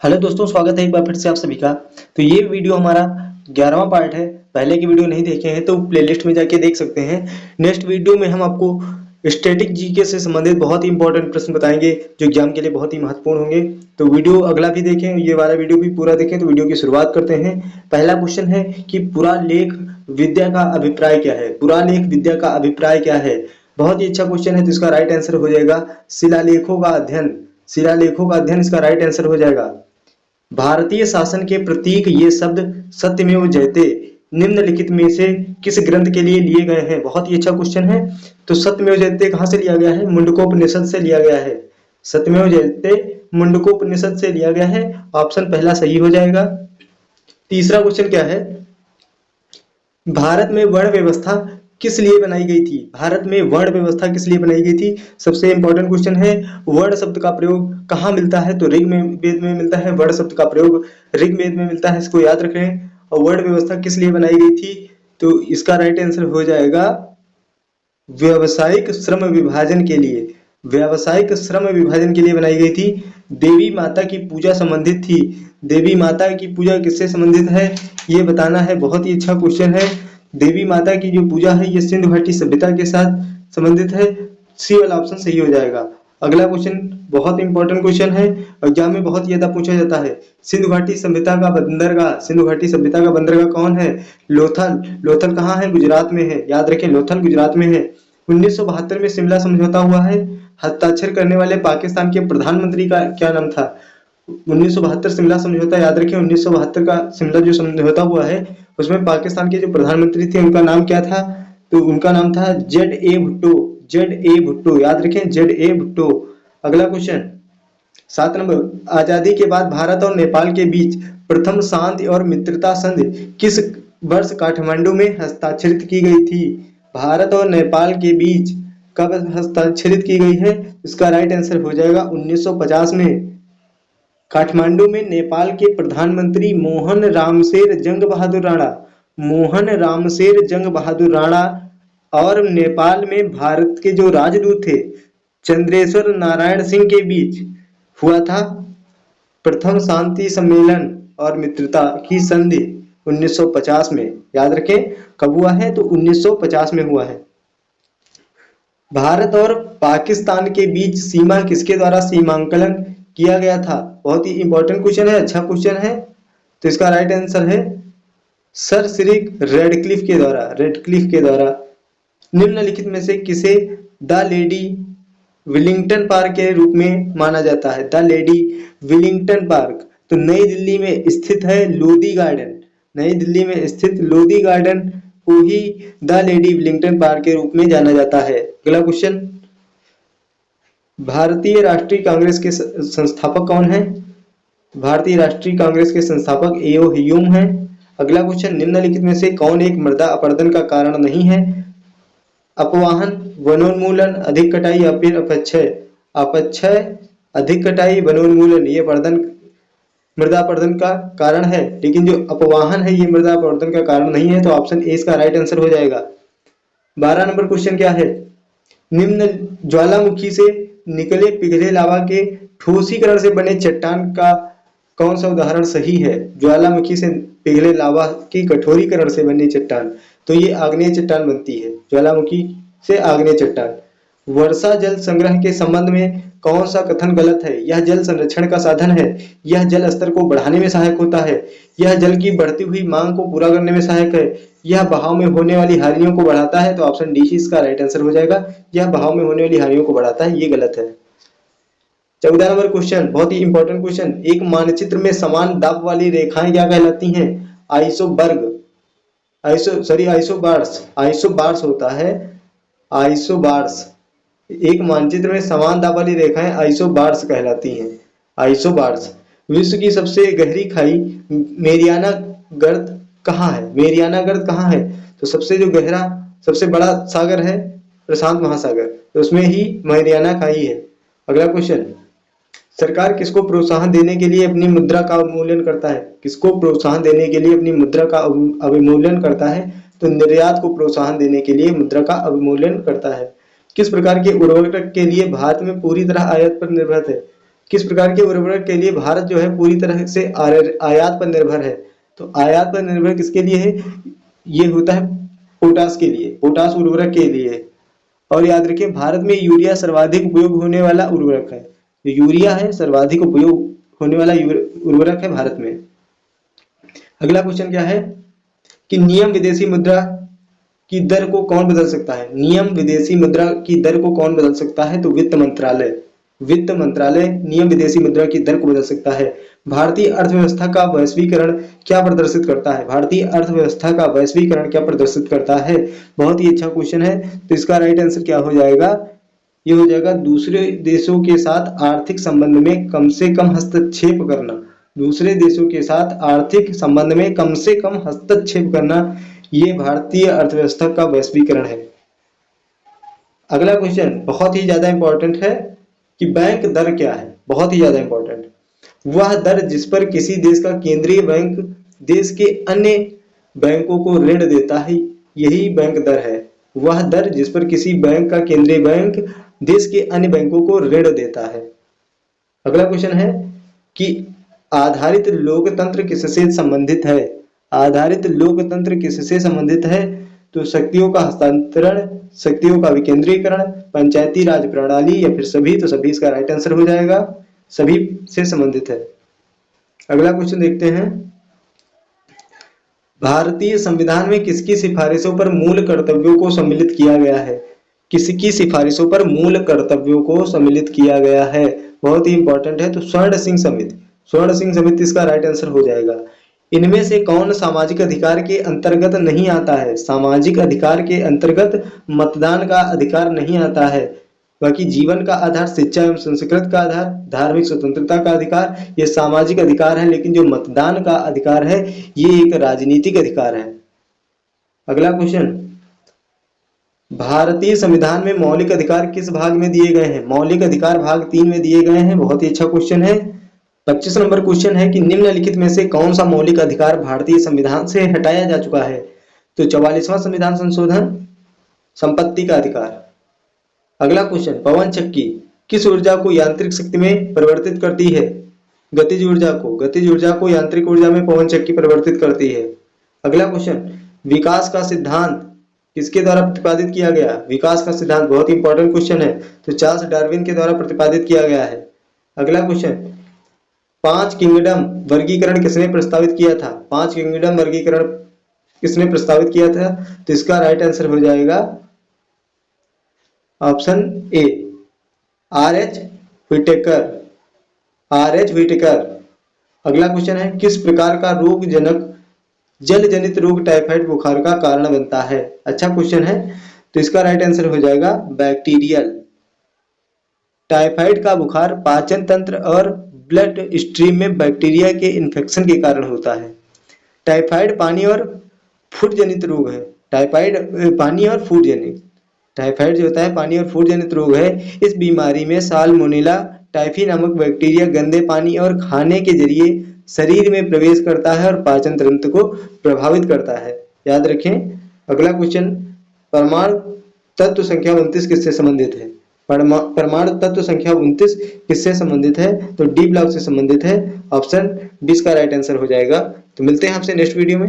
Hello दोस्तों, स्वागत है एक बार फिर से आप सभी का। तो ये वीडियो हमारा 11वां पार्ट है। पहले की वीडियो नहीं देखे हैं तो प्लेलिस्ट में जाके देख सकते हैं। नेक्स्ट वीडियो में हम आपको स्टैटिक जीके से संबंधित बहुत ही इंपॉर्टेंट प्रश्न बताएंगे जो एग्जाम के लिए बहुत ही महत्वपूर्ण होंगे। तो वीडियो अगला भी देखें, ये वाला वीडियो भी पूरा देखें। तो वीडियो की शुरुआत करते हैं। पहला क्वेश्चन है कि पुरालेख विद्या का अभिप्राय क्या है। पुरालेख विद्या का अभिप्राय क्या है? बहुत ही अच्छा क्वेश्चन है। तो इसका राइट आंसर हो जाएगा शिलालेखों का अध्ययन। शिलालेखों का अध्ययन इसका राइट आंसर हो जाएगा। भारतीय शासन के प्रतीक ये शब्द सत्यमेव जयते निम्नलिखित में से किस ग्रंथ के लिए लिए गए हैं? बहुत ही अच्छा क्वेश्चन है। तो सत्यमेव जयते कहाँ से लिया गया है? मुंडकोपनिषद से लिया गया है। सत्यमेव जयते मुंडकोपनिषद से लिया गया है। ऑप्शन पहला सही हो जाएगा। तीसरा क्वेश्चन क्या है? भारत में वर्ण व्यवस्था किस लिए बनाई गई थी? भारत में वर्ण व्यवस्था किस लिए बनाई गई थी? सबसे इंपॉर्टेंट क्वेश्चन है। वर्ण शब्द का प्रयोग कहाँ मिलता है? तो ऋग्वेद में मिलता है। वर्ण शब्द का प्रयोग ऋग्वेद में मिलता है, इसको याद रखें। और वर्ण व्यवस्था किस लिए बनाई गई थी? तो इसका राइट आंसर हो जाएगा व्यावसायिक श्रम विभाजन के लिए। व्यावसायिक श्रम विभाजन के लिए बनाई गई थी। देवी माता की पूजा संबंधित थी। देवी माता की पूजा किससे संबंधित है ये बताना है। बहुत ही अच्छा क्वेश्चन है। देवी माता की जो पूजा है ये सिंधु घाटी सभ्यता के साथ संबंधित है। सी वाला ऑप्शन सही हो जाएगा। अगला क्वेश्चन बहुत इंपॉर्टेंट क्वेश्चन है। एग्जाम में बहुत ज्यादा पूछा जाता है। सिंधु घाटी सभ्यता का बंदरगाह, सिंधु घाटी सभ्यता का बंदरगाह कौन है? लोथल। लोथल कहाँ है? गुजरात में है। याद रखें, लोथल गुजरात में है। 1972 में शिमला समझौता हुआ है। हस्ताक्षर करने वाले पाकिस्तान के प्रधानमंत्री का क्या नाम था? 1972 शिमला समझौता, याद रखें। 1972 का शिमला जो समझौता हुआ है उसमें पाकिस्तान के जो प्रधानमंत्री थे उनका नाम क्या था? तो उनका नाम था ZA भुट्टो। ZA भुट्टो, याद रखें, ZA भुट्टो। अगला क्वेश्चन 7 नंबर, आजादी के बाद भारत और नेपाल के बीच प्रथम शांति और मित्रता संधि किस वर्ष काठमांडू में हस्ताक्षरित की गई थी? भारत और नेपाल के बीच कब हस्ताक्षरित की गई है? इसका राइट आंसर हो जाएगा 1950 में। काठमांडू में नेपाल के प्रधानमंत्री मोहन रामसेर जंग बहादुर राणा, मोहन रामसेर जंग बहादुर राणा और नेपाल में भारत के जो राजदूत थे चंद्रेश्वर नारायण सिंह के बीच हुआ था प्रथम शांति सम्मेलन और मित्रता की संधि 1950 में। याद रखें कब हुआ है? तो 1950 में हुआ है। भारत और पाकिस्तान के बीच सीमा किसके द्वारा सीमांकन किया गया था? बहुत ही इंपॉर्टेंट क्वेश्चन है, अच्छा क्वेश्चन है। तो इसका राइट आंसर है सर सिरिक रेडक्लिफ के द्वारा, रेडक्लिफ के द्वारा। निम्नलिखित में से किसे द लेडी विलिंगटन पार्क के रूप में माना जाता है? द लेडी विलिंगटन पार्क तो नई दिल्ली में स्थित है। लोधी गार्डन, नई दिल्ली में स्थित लोधी गार्डन को ही द लेडी विलिंगटन पार्क के रूप में जाना जाता है। अगला क्वेश्चन, भारतीय राष्ट्रीय कांग्रेस के संस्थापक कौन है? भारतीय राष्ट्रीय कांग्रेस के संस्थापक एओ ह्यूम हैं। अगला क्वेश्चन, निम्नलिखित में से कौन एक मृदा अपरदन का कारण नहीं है? अपवाहन, वनोन्मूलन, अधिक कटाई या फिर अपक्षय? अपक्षय, अधिक कटाई, वनोन्मूलन ये मृदा अपरदन का कारण है, लेकिन जो अपवाहन है ये मृदा अपरदन का कारण नहीं है। तो ऑप्शन ए इसका राइट आंसर हो जाएगा। 12 नंबर क्वेश्चन क्या है? निम्न ज्वालामुखी से निकले पिघले लावा के ठोसीकरण से बने चट्टान का कौन सा उदाहरण सही है? ज्वालामुखी से पिघले लावा की कठोरीकरण से बनी चट्टान, तो ये आग्नेय चट्टान बनती है। ज्वालामुखी से आग्नेय चट्टान। वर्षा जल संग्रह के संबंध में कौन सा कथन गलत है? यह जल संरक्षण का साधन है, यह जल स्तर को बढ़ाने में सहायक होता है, यह जल की बढ़ती हुई मांग को पूरा करने में सहायक है, यह बहाव में होने वाली हानियों को बढ़ाता है। तो ऑप्शन डी इसका राइट आंसर हो जाएगा। यह बहाव में होने वाली हानियों को बढ़ाता है, ये गलत है। 14 नंबर क्वेश्चन बहुत ही इंपॉर्टेंट क्वेश्चन, एक मानचित्र में समान दाब वाली रेखाएं क्या कहलाती हैं? आइसोबर्ग, आइसोबार्स, आइसोबार्स होता है, आइसोबार्स। एक मानचित्र में समान दाब वाली रेखाएं आइसोबार्स कहलाती हैं, आइसोबार्स। विश्व की सबसे गहरी खाई मेरियाना गर्त कहाँ है? मेरियाना गर्त कहाँ है? तो सबसे जो गहरा सबसे बड़ा सागर है प्रशांत महासागर, तो उसमें ही मेरियाना खाई है। अगला क्वेश्चन, सरकार किसको प्रोत्साहन देने के लिए अपनी मुद्रा का अवमूल्यन करता है? किसको प्रोत्साहन देने के लिए अपनी मुद्रा का अवमूल्यन करता है? तो निर्यात को प्रोत्साहन देने के लिए मुद्रा का अवमूल्यन करता है। किस प्रकार के उर्वरक के लिए भारत में पूरी तरह आयात पर निर्भर है? किस प्रकार के उर्वरक के लिए भारत जो है पूरी तरह से आयात पर निर्भर है? तो आयात पर निर्भर किसके लिए है? ये होता है पोटास के लिए, पोटास उर्वरक के लिए। और याद रखिए भारत में यूरिया सर्वाधिक उपयोग होने वाला उर्वरक है। जो यूरिया है सर्वाधिक उपयोग होने वाला उर्वरक है भारत में। अगला क्वेश्चन क्या है कि नियम विदेशी मुद्रा की दर को कौन बदल सकता है? नियम विदेशी मुद्रा की दर को कौन बदल सकता है? तो वित्त मंत्रालय। वित्त मंत्रालय नियम विदेशी मुद्रा की दर को बदल सकता है। भारतीय अर्थव्यवस्था का वैश्वीकरण क्या प्रदर्शित करता है? भारतीय अर्थव्यवस्था का वैश्वीकरण क्या प्रदर्शित करता है? बहुत ही अच्छा क्वेश्चन है। तो इसका राइट आंसर क्या हो जाएगा? ये हो जाएगा दूसरे देशों के साथ आर्थिक संबंध में कम से कम हस्तक्षेप करना। दूसरे देशों के साथ आर्थिक संबंध में कम से कम हस्तक्षेप करना, ये भारतीय अर्थव्यवस्था का वैश्वीकरण है। अगला क्वेश्चन बहुत ही ज्यादा इंपॉर्टेंट है कि बैंक दर क्या है? बहुत ही ज्यादा इंपॉर्टेंट। वह दर जिस पर किसी देश का केंद्रीय बैंक देश के अन्य बैंकों को ऋण देता है, यही बैंक दर है। वह दर जिस पर किसी बैंक का केंद्रीय बैंक देश के अन्य बैंकों को ऋण देता है। अगला क्वेश्चन है कि आधारित लोकतंत्र किससे संबंधित है? आधारित लोकतंत्र किससे संबंधित है? तो शक्तियों का हस्तांतरण, शक्तियों का विकेंद्रीकरण, पंचायती राज प्रणाली या फिर सभी? तो सभी इसका राइट आंसर हो जाएगा, सभी से संबंधित है। अगला क्वेश्चन देखते हैं, भारतीय संविधान में किसकी सिफारिशों पर मूल कर्तव्यों को सम्मिलित किया गया है? किसकी सिफारिशों पर मूल कर्तव्यों को सम्मिलित किया गया है? बहुत ही इंपॉर्टेंट है। तो स्वर्ण सिंह समिति, स्वर्ण सिंह समिति इसका राइट आंसर हो जाएगा। इनमें से कौन सामाजिक अधिकार के अंतर्गत नहीं आता है? सामाजिक अधिकार के अंतर्गत मतदान का अधिकार नहीं आता है। बाकी जीवन का आधार, शिक्षा एवं संस्कृत का आधार, धार्मिक स्वतंत्रता का अधिकार, ये सामाजिक अधिकार है। लेकिन जो मतदान का अधिकार है ये एक राजनीतिक अधिकार है। अगला क्वेश्चन, भारतीय संविधान में मौलिक अधिकार किस भाग में दिए गए हैं? मौलिक अधिकार भाग 3 में दिए गए हैं। बहुत ही अच्छा क्वेश्चन है। 25 नंबर क्वेश्चन है कि निम्नलिखित में से कौन सा मौलिक अधिकार भारतीय संविधान से हटाया जा चुका है? तो 44वां संविधान संशोधन, संपत्ति का अधिकार। अगला क्वेश्चन, पवन चक्की किस ऊर्जा को यांत्रिक शक्ति में परिवर्तित करती है? गतिज ऊर्जा को, गतिज ऊर्जा को यांत्रिक ऊर्जा में पवन चक्की परिवर्तित करती है। अगला क्वेश्चन, विकास का सिद्धांत किसके द्वारा प्रतिपादित किया गया? विकास का सिद्धांत बहुत इंपॉर्टेंट क्वेश्चन है। तो चार्ल्स डार्विन के द्वारा प्रतिपादित किया गया है। अगला क्वेश्चन, 5 किंगडम वर्गीकरण किसने प्रस्तावित किया था? 5 किंगडम वर्गीकरण किसने प्रस्तावित किया था? तो इसका राइट आंसर हो जाएगा option A, R.H. Whittaker, R.H. Whittaker. अगला क्वेश्चन है, किस प्रकार का रोग जनक जल जनित रोग टाइफाइड बुखार का कारण बनता है? अच्छा क्वेश्चन है। तो इसका राइट आंसर हो जाएगा बैक्टीरियल। टाइफाइड का बुखार पाचन तंत्र और ब्लड स्ट्रीम में बैक्टीरिया के इन्फेक्शन के कारण होता है। टाइफाइड पानी और फूड जनित रोग है। टाइफाइड पानी और फूड जनित, टाइफाइड जो होता है पानी और फूड जनित रोग है। इस बीमारी में साल्मोनेला टाइफी नामक बैक्टीरिया गंदे पानी और खाने के जरिए शरीर में प्रवेश करता है और पाचन तंत्र को प्रभावित करता है। याद रखें। अगला क्वेश्चन, परमाणु तत्व संख्या 29 किससे संबंधित है? परमाणु तत्व संख्या 29 किससे संबंधित है? तो डी ब्लॉक से संबंधित है। ऑप्शन 20 का राइट आंसर हो जाएगा। तो मिलते हैं आपसे नेक्स्ट वीडियो में।